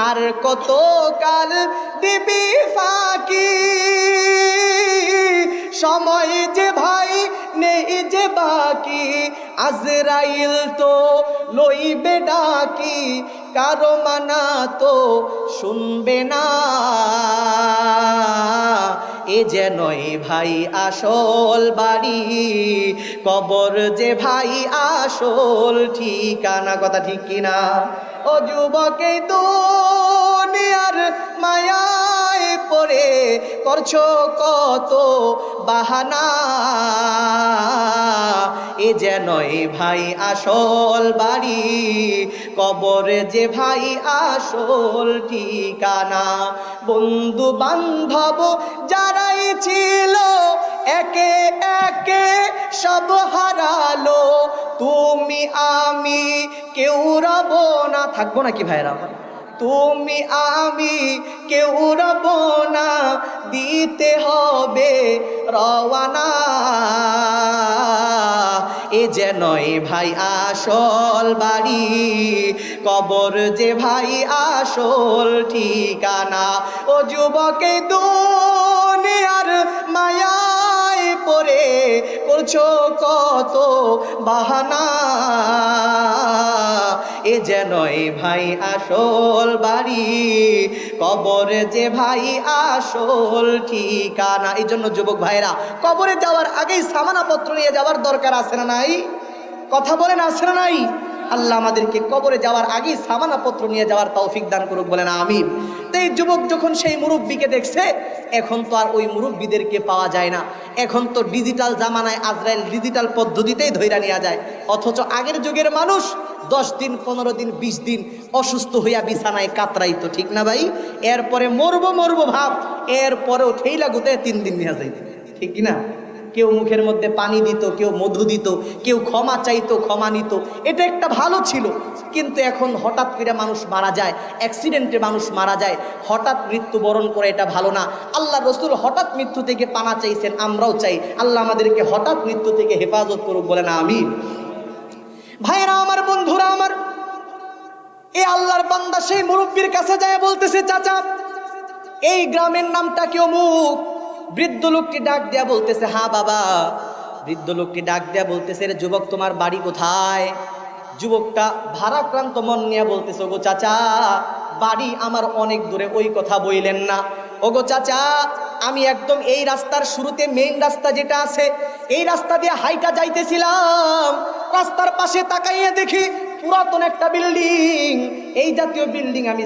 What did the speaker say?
আর কত কাল দিবি ফাঁকি, সময় যে ভাই নেই যে বাকি, আজরাইল তো লইবে ডাকি, কারো মানা তো শুনবে না। এ যেনই ভাই আসল বাড়ি, কবর যে ভাই আসল ঠিকানা। কথা ঠিক কিনা? ও যুবক এই দুনিয়ার মায়ায় পড়ে করছো কত বাহানা, এ যেনই ভাই আসল বাড়ি, কবর যে ভাই আসল ঠিকানা। বন্ধু বান্ধব যারাই ছিল একে একে সব হারালো, তুমি আমি কেউ রব না। থাকবো নাকি ভাইরা আমার? তুমি আমি কেউ রব না, দিতে হবে রওয়ানা। এ যেনই ভাই আসল বাড়ি, কবর যে ভাই আসল ঠিকানা। ও যুবক এই দুনিয়ার মায়ায় পড়ে করছো কত বাহানা, এ যেনই ভাই আসল বাড়ি, কবর যে ভাই আসল ঠিকানা। এই জন্য যুবক ভাইরা, কবরে যাওয়ার আগেই সামানাপত্র নিয়ে যাওয়ার দরকার আছে না নাই? কথা বলেন, আছে না নাই? আল্লাহ আমাদেরকে কবরে যাওয়ার আগেই সামানাপত্র নিয়ে যাওয়ার তৌফিক দান করুক, বলেন আমিন। তো এই যুবক যখন সেই মুরব্বীকে দেখছে, এখন তো আর ওই মুরব্বীদেরকে পাওয়া যায় না, এখন তো ডিজিটাল জামানায় আজরাইল ডিজিটাল পদ্ধতিতেই ধইরা নিয়ে যায়। অথচ আগের যুগের মানুষ 10 দিন 15 দিন 20 দিন অসুস্থ হইয়া বিছানায় কাতরাইতো, ঠিক না ভাই? এরপরে মরবো ভাব, এরপরেও ঠেইলা গুতায় 3 দিন নিয়ে যাইত, ঠিক কিনা? কেউ মুখের মধ্যে পানি দিত, কেউ মধু দিত, কেউ ক্ষমা চাইতো, ক্ষমা নিত। এটা একটা ভালো ছিল। কিন্তু এখন হঠাৎ করে মানুষ মারা যায়, অ্যাক্সিডেন্টে মানুষ মারা যায়, হঠাৎ মৃত্যুবরণ করে, এটা ভালো না। আল্লাহ রসুল হঠাৎ মৃত্যু থেকে পানা চাইছেন, আমরাও চাই। আল্লাহ আমাদেরকে হঠাৎ মৃত্যু থেকে হেফাজত করুক, বলে না আমিন। ভাইরা আমার, বন্ধুরা আমার, এই আল্লাহর বান্দা সেই মুরব্বীর কাছে যায় বলতেছে, চাচা এই গ্রামের নামটা কি অমুক? বৃদ্ধ লোকটি ডাক দেয়া বলতেছে, হ্যাঁ বাবা। বৃদ্ধ লোকটি ডাক দেয়া বলতেছে, রে যুবক তোমার বাড়ি কোথায়? যুবকটা ভারাক্রান্ত মন নিয়ে বলতেছে, ওগো চাচা বাড়ি আমার অনেক দূরে, ওই কথা বইলেন না। ওগো চাচা আমি একদম এই রাস্তার শুরুতে মেইন রাস্তা যেটা আছে, এই রাস্তা দিয়ে হাইটা যাইতেছিলাম, রাস্তার পাশে তাকাইয়ে দেখি পুরাতন একটা বিল্ডিং। এই জাতীয় বিল্ডিং আমি